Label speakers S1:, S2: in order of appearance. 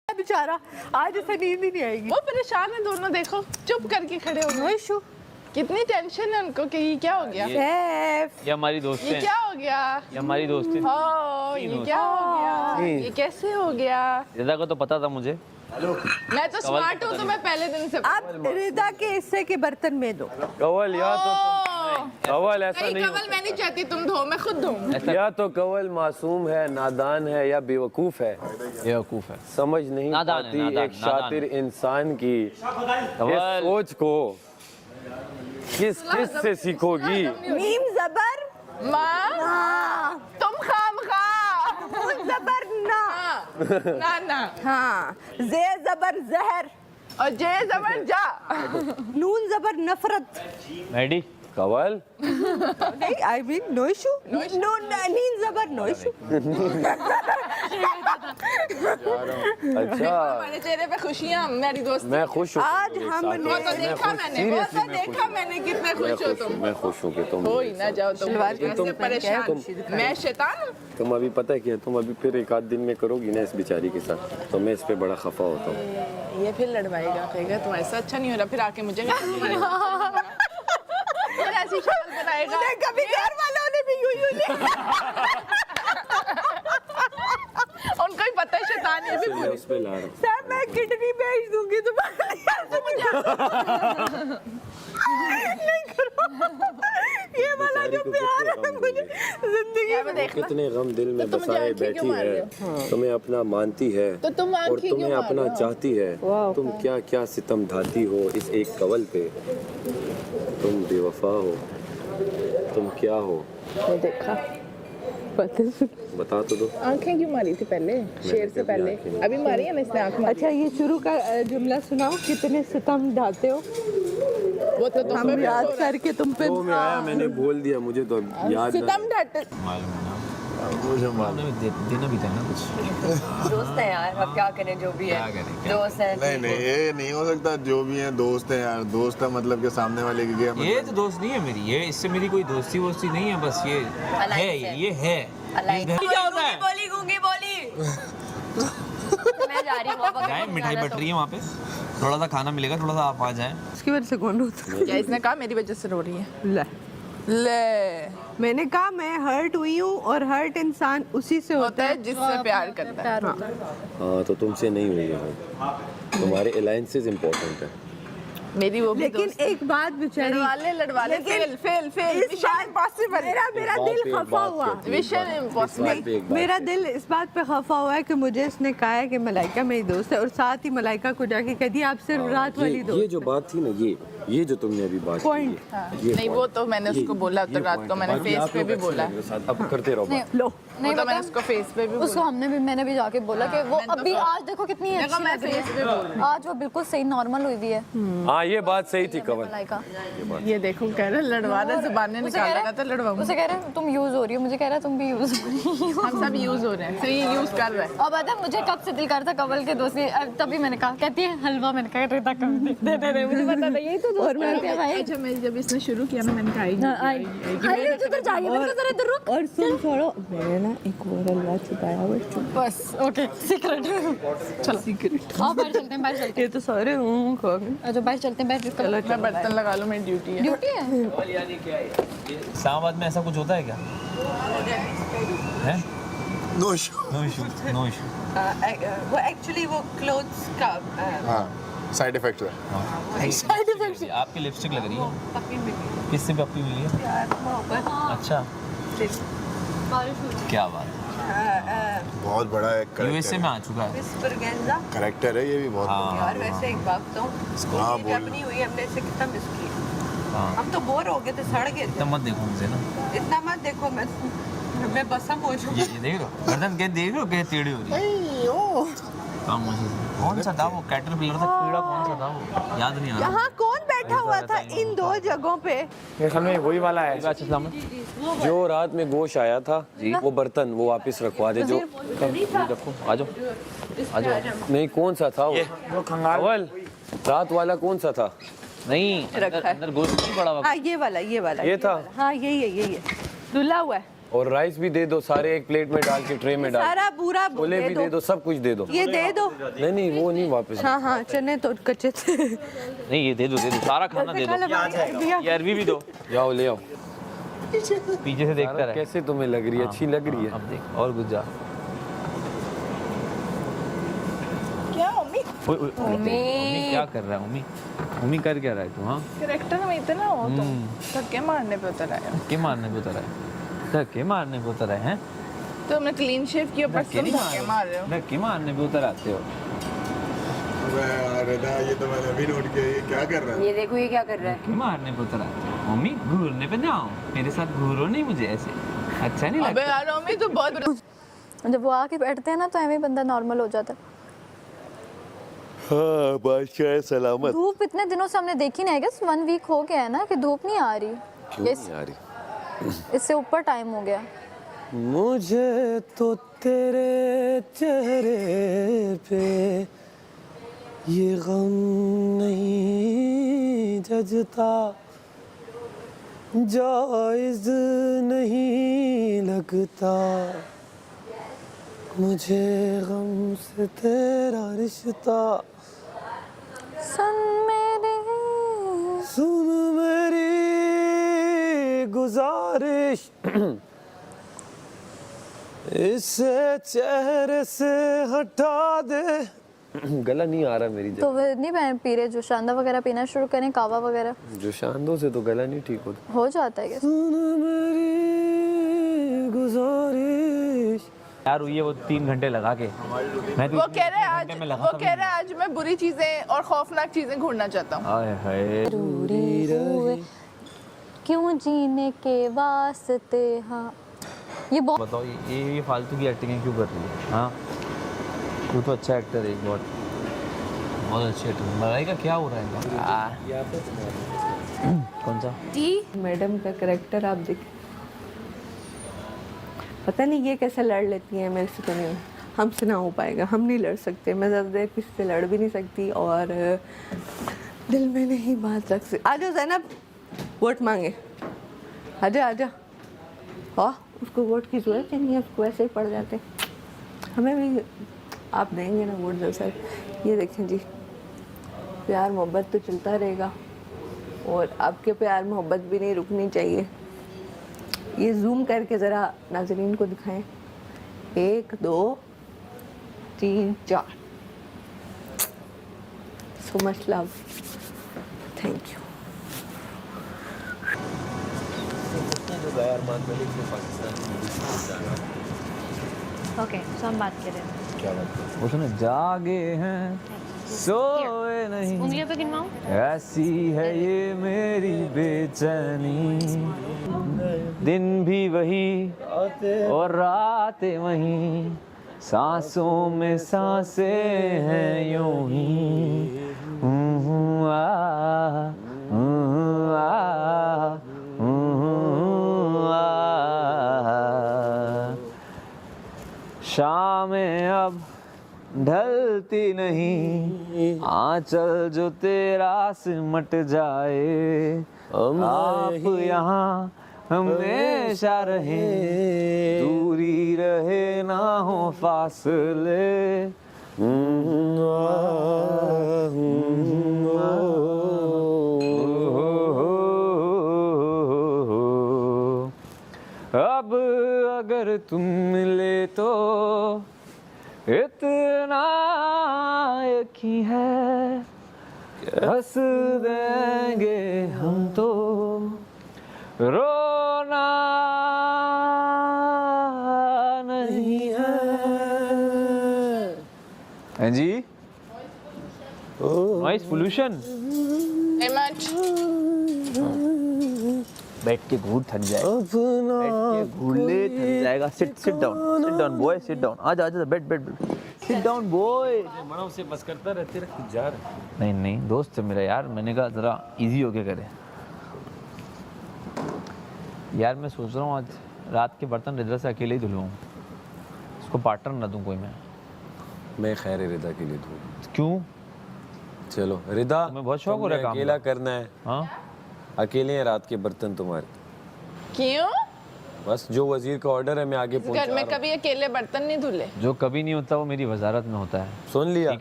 S1: बेचारा आज इसे नींद ही नहीं आएगी।
S2: वो परेशान है दोनों, देखो चुप करके खड़े हो गए।
S1: इशू
S2: कितनी टेंशन है उनको कि ये क्या हो गया,
S1: सैफ
S3: ये हमारी दोस्तें
S2: ये
S3: हैं।
S2: क्या हो गया,
S3: ये हमारी दोस्तें हैं।
S2: ये क्या हो गया, ये कैसे हो गया।
S3: रिदा को तो पता था मुझे।
S2: मैं तो स्मार्ट हूँ तो मैं पहले दिन से।
S1: आप रिदा के हिस्से के बर्तन में दो।
S4: कवल या तो कवल ऐसा
S2: नहीं
S4: नहीं
S2: कमल मैं नहीं चाहती तुम धो, मैं खुद धोऊं।
S4: या तो कवल मासूम है, नादान है या बेवकूफ है,
S3: बेवकूफ है।
S4: समझ नहीं
S3: नादान है,
S4: पाती
S3: नादान,
S4: एक शातिर इंसान की इस
S3: कवल
S4: सोच को किस से सीखोगी।
S1: मीम जबर
S2: माँ
S1: हाँ,
S2: तुम खाम खा
S1: नून जबर ना
S2: ना ना
S1: हाँ, जे जबर जहर,
S2: और जे जबर जा।
S1: नून जबर नफरत।
S3: मैडी
S4: कवल
S1: नहीं I mean no issue, no नींद जबर नो इशू।
S4: अच्छा
S2: हमारे चेहरे पे खुशियाँ, मेरी दोस्त।
S4: मैं खुश हूँ
S1: आज
S4: तुम्हारे
S1: हम
S4: साथ।
S2: वो तो देखा मैंने, वो तो देखा मैंने कितने खुश हो तुम।
S4: मैं खुश हूँ कि तुम
S2: हो ही ना जाओ तुम,
S1: शलवार
S2: ऐसे
S1: तुम-
S2: परेशान। मैं शैतान हूँ।
S4: तुम अभी पता है क्या, तुम अभी फिर एक आध दिन में करोगी ना इस बेचारी के साथ, तो मैं इस पे बड़ा खफा होता हूँ।
S2: ये फिर लड़वाएगा, कहेगा तुम्हारे साथ अच्छा नहीं हो रहा, फिर आके मुझे तुम्हारे साथ फिर ऐसी शक्ल बनाएगा।
S1: कभी घर वालों ने भी यूं
S2: उनको ही पता है शैतान ये भी।
S4: मैं उस पे ला रहा हूँ।
S1: सर मैं किडनी बेच दूंगी तुम्हारे नहीं करो। ये वाला जो प्यार है मुझे जिंदगी में
S2: देखना
S4: कितने गम दिल में
S2: तो मुझे
S4: बसाए
S2: आंखें क्यों
S4: बैठी
S2: मार रहे
S4: है, तुम्हें अपना मानती है
S2: तो तुम
S4: और
S2: आंखें
S4: तुम्हें
S2: क्यों मार
S4: अपना
S2: रहे हो?
S4: चाहती है। तुम क्या क्या सितम ढाती हो इस एक कवल पे। तुम बेवफा हो, तुम क्या हो
S2: वो देखा,
S4: बता तो दो।
S2: आंखें क्यों मारी थी पहले, शेर से पहले? अभी मारी है ना इसने आंख मारी।
S1: अच्छा ये शुरू का जुमला सुनाओ, कितने सितम ढाते हो
S2: वो तो तुम
S1: हम याद करके तुम पे।
S4: वो में आया, मैंने बोल दिया, मुझे तो याद नहीं।
S2: सितम ढाते।
S3: देना भी था ना कुछ।
S5: दोस्त है यार, अब क्या करें, जो भी है दोस्त है।
S6: नहीं नहीं ये नहीं हो सकता, जो भी है दोस्त है यार। दोस्त है मतलब कि सामने वाले की क्या
S3: ये तो दोस्त नहीं है मेरी, ये इससे मेरी कोई दोस्ती वोस्ती नहीं है, बस ये है, ये है। क्या होता है?
S5: बोली गूंगी बोली। मैं जा रही हूँ,
S3: जाए, मिठाई बट रही है वहाँ पे, थोड़ा सा खाना मिलेगा, थोड़ा सा आप आ जाए।
S1: उसकी वजह से कौन होता
S2: क्या इसने कहा मेरी वजह से रो रही है?
S1: ले
S2: ले
S1: मैंने कहा मैं हर्ट हुई हूँ और हर्ट इंसान उसी से
S2: होता है जिससे प्यार करता है।
S4: हाँ तो तुमसे नहीं हुई है, तुम्हारे अलायंसेस इम्पोर्टेंट है।
S2: मेरी वो भी
S1: लेकिन
S2: दोस्त
S1: एक बात बेचारी,
S2: लड़वाले
S1: लेकिन
S2: फेल
S1: इस बात मेरा दिल खफा हुआ।
S2: Mission impossible.
S1: मेरा दिल इस बात पे खफा हुआ है कि मुझे इसने कहा है कि मलाइका मेरी दोस्त है और साथ ही मलाइका को जाके कह दिया आप सिर्फ रात वाली
S4: ये
S1: दोस्त।
S4: जो बात थी ना, ये जो तुमने अभी बात
S1: Point.
S4: की है, ये
S2: नहीं
S4: point.
S2: वो तो मैंने उसको बोला तो
S4: ये
S2: रात
S4: point
S2: को
S4: है।
S2: मैंने
S4: बाकी
S2: फेस
S4: आप
S2: पे
S4: लोग
S2: भी
S4: अच्छे
S2: बोला।
S4: हैं मेरे साथ, अब करते रहो बात।
S1: लो
S2: वो तो मैंने उसको फेस पे भी
S5: उसको
S2: बोला।
S5: मैंने भी जाके बोला कि वो
S2: मैंने तो
S5: अभी
S2: कहा-
S5: आज देखो कितनी
S2: देखो
S5: अच्छी
S2: मैं
S5: लग रही
S2: फेस पे बोल
S5: है, आज वो बिल्कुल सही नॉर्मल हुई हुई है।
S4: हाँ ये बात सही थी कवल।
S5: मलाइका
S2: ये देखो कह रहे लड़वा रहे, जुबान
S5: उसे कह
S2: निकाल
S5: रहा
S2: रहा था लड़वाऊंगा।
S5: उसे कह रहे हैं तुम यूज हो रही हो, मुझे कह रहा है तुम भी यूज हो रही हो।
S2: हम सब यूज हो रहे हैं, तो ये यूज कर रहे हैं।
S5: अब पता है मुझे कब से दिल करता कवल के दोस्त की, तभी मैंने कहा कहती है हलवा, मैंने कहा रेता कम दे दे मुझे पता था यही तो दोस्त
S1: और मैं
S5: है भाई।
S2: अच्छा मैं जब इसने शुरू किया ना मैंने कहा
S5: अरे उधर जाइए, मैंने कहा जरा इधर रुक।
S1: और सुन छोड़ो, मैंने ना एक और हलवा छुपाया हुआ है।
S5: बस ओके सीक्रेट। चलो
S1: सीक्रेट
S5: आओ बाहर चलते हैं, बाहर चलते
S1: ये तो सारे खा गए।
S5: हैं। अच्छा बाहर चलते हैं, बैठ चलो।
S2: मैं बर्तन लगा लूँ, मेरी ड्यूटी है।
S5: ड्यूटी है।
S3: इस्लामाबाद में ऐसा कुछ होता है क्या? है?
S6: No issue.
S3: No issue, no issue.
S1: वो एक्चुअली वो क्लोथ्स का
S6: हाँ साइड इफेक्ट है।
S1: साइड इफेक्ट
S3: आपकी लिपस्टिक लग रही है। किससे पप्पी मिली है?
S1: प्यार मोहब्बत
S3: अच्छा, क्या बात है।
S6: बहुत बड़ा एक
S3: यूएसए में आ चुका है।
S1: विस्परगेंजा
S6: करेक्टर है ये भी बहुत।
S3: हाँ
S1: यार वैसे एक बात तो
S6: हाँ,
S1: जब
S6: बोल।
S1: नहीं हुई हमने इसे कितना मिस किया।
S3: हाँ,
S1: हम तो बोर हो गए थे, सड़ गए
S3: इतना
S1: थे।
S3: मत देखो मुझे ना।
S1: इतना मत देखो, मैं बसम हो चुकी
S3: ये देख लो गर्दन, क्या देख लो क्या टेढ़ी हो रही है। खामोशी से। कौन सा था वो कैटरपिलर था, कीड़ा कौन सा था वो, याद नहीं आ रहा।
S1: यहाँ कौन बैठा हुआ था इन दो जगहों पे?
S4: मेरे ख्याल में वही वाला है जो रात में गोश आया था। वो बर्तन वो वापस रखवा दे जो
S3: रखो, आ जाओ आ जाओ।
S4: नहीं, कौन सा था वो कवल? रात वाला कौन सा था?
S3: नहीं, अंदर गोश्त नहीं पड़ा हुआ।
S1: हाँ ये वाला
S4: ये था।
S1: हाँ यही है, यही है। धुला हुआ है।
S4: और राइस भी दे दो सारे एक प्लेट में डाल के ट्रे में डाल
S1: सारा पूरा
S4: छोले भी दे दो सब कुछ दे दो
S1: ये दे दो।
S4: नहीं नहीं वो नहीं वापस
S1: हाँ हाँ चने तो कच्चे थे।
S3: नहीं ये दे दो सारा खाना दे दो। ये अरवी भी दो।
S4: जाओ ले आओ
S3: पीछे से देखता रहे।
S4: कैसे तुम्हें लग रही है अच्छी लग रही है
S3: अब देख और कुछ जा।
S2: क्या मम्मी
S3: मम्मी क्या कर रहा है मम्मी? मम्मी कर क्या रहा है तू? हाँ
S2: करेक्टर में इतना हो तुम धक्के मारने पे उतर आए
S3: धक्के मारने पे उतर है। धक्के मारने पे उतर हैं।
S2: तो हमने क्लीन शेव किया पर तुम धक्के मार रहे हो।
S3: धक्के मारने पे उतर आते हो।
S6: अरे ये तो मैंने अभी नोट किया, ये क्या कर रहा है?
S7: ये देखो ये क्या कर रहा है।
S3: धक्के मारने पे उतर आते हो। मम्मी घूरने पे जाओ मेरे साथ घूरो नहीं मुझे ऐसे अच्छा नहीं
S2: अबे
S3: लगता।
S2: यार मम्मी तो बहुत
S5: जब वो आके बैठते हैं ना तो ऐਵੇਂ बंदा नॉर्मल हो जाता है।
S4: हाँ बादशाह सलामत
S5: धूप इतने दिनों से हमने देखी नहीं है, गेस 1 वीक हो गया है ना कि धूप नहीं आ रही।
S4: क्यों नहीं आ रही
S5: इससे ऊपर टाइम हो गया।
S4: मुझे तो तेरे चेहरे पे ये गम नहीं जजता जायज नहीं लगता मुझे गम से तेरा रिश्ता सुन मेरी गुजारिश इसे चेहरे से हटा दे गला नहीं आ रहा मेरी
S5: तो वे नहीं पी रहे जो शांदा वगैरह पीना शुरू करें, कावा वगैरह
S4: जो शांदों से तो गला नहीं ठीक होता
S5: हो जाता है।
S4: सुन मेरी गुजारिश
S3: यार ये वो 3 घंटे लगा के मैं
S2: वो कह रहे हैं आज मैं बुरी चीजें और खौफनाक चीजें ढूंढना चाहता हूँ।
S3: आए हाय
S5: जरूरी हुए क्यों जीने के वास्ते। हाँ ये बहुत
S3: बताओ ये फालतू की एक्टिंग क्यों कर रही है? हाँ तू तो अच्छा एक्टर है बहुत अच्छी एक्टर। मलाई का क्या हो रहा है? कौन सा?
S1: मैडम का करेक्टर आप देख, पता नहीं ये कैसे लड़ लेती हैं मेरे से। तो नहीं, हमसे ना हो पाएगा, हम नहीं लड़ सकते। मैं ज़्यादा देर किसी से लड़ भी नहीं सकती और दिल में नहीं बात रख सकती। आजा ज़ैनब वोट मांगे, आजा आजा। हाँ उसको वोट की ज़रूरत ही नहीं है, उसको ऐसे ही पड़ जाते। हमें भी आप देंगे ना वोट जब सर। ये देखें जी, प्यार मोहब्बत तो चलता रहेगा और आपके प्यार मोहब्बत भी नहीं रुकनी चाहिए। ये जूम करके ज़रा नाज़रीन को दिखाएं। 1 2 3 4 so much love, thank you.
S5: Okay so हम बात कर रहे हैं।
S4: क्या बात
S3: उसने जागे हैं सोए नहीं
S5: उंगलियों पे गिनवाऊं?
S3: ऐसी है ये मेरी बेचैनी दिन भी वही और रातें वही सांसों में सांसें हैं यूं ही आ शामें अब ढलती नहीं आंचल जो तेरा सिमट जाए आप यहाँ हमेशा रहे दूरी रहे ना हो फासले अब अगर तुम मिले तो इतना यकीन है हंस देंगे हम तो रोना नहीं है। हाँ जी नॉइस पोल्यूशन बैठ के घूर थक जाए बैठ के घूरले थक जाएगा। Sit down boy sit down. आजा आजा बैठ सिट डाउन बॉय।
S4: मना से बस करता रहते रह जा रहे
S3: नहीं नहीं दोस्त है मेरा यार, मैंने कहा ज़रा इजी होके करे। यार मैं सोच रहा हूँ आज रात के बर्तन रिदा से अकेले ही धुलवाऊँ, उसको पार्टनर ना दूँ कोई।
S4: मैं खैर रिदा के लिए दूँ।
S3: क्यों?
S4: चलो रिदा
S3: तुम्हें बहुत शौक हो रहा है काम
S4: अकेला
S3: का।
S4: करना है।
S3: हाँ
S4: अकेले हैं रात के बर्तन तुम्हारे।
S2: क्यों?
S4: बस जो वजीर का ऑर्डर है मैं आगे
S2: घर
S4: पहुंचा
S2: में
S4: रहा हूँ।
S2: कभी अकेले बर्तन नहीं धुले?
S3: जो कभी नहीं होता वो मेरी वजारत में होता है।
S4: सुन लिया?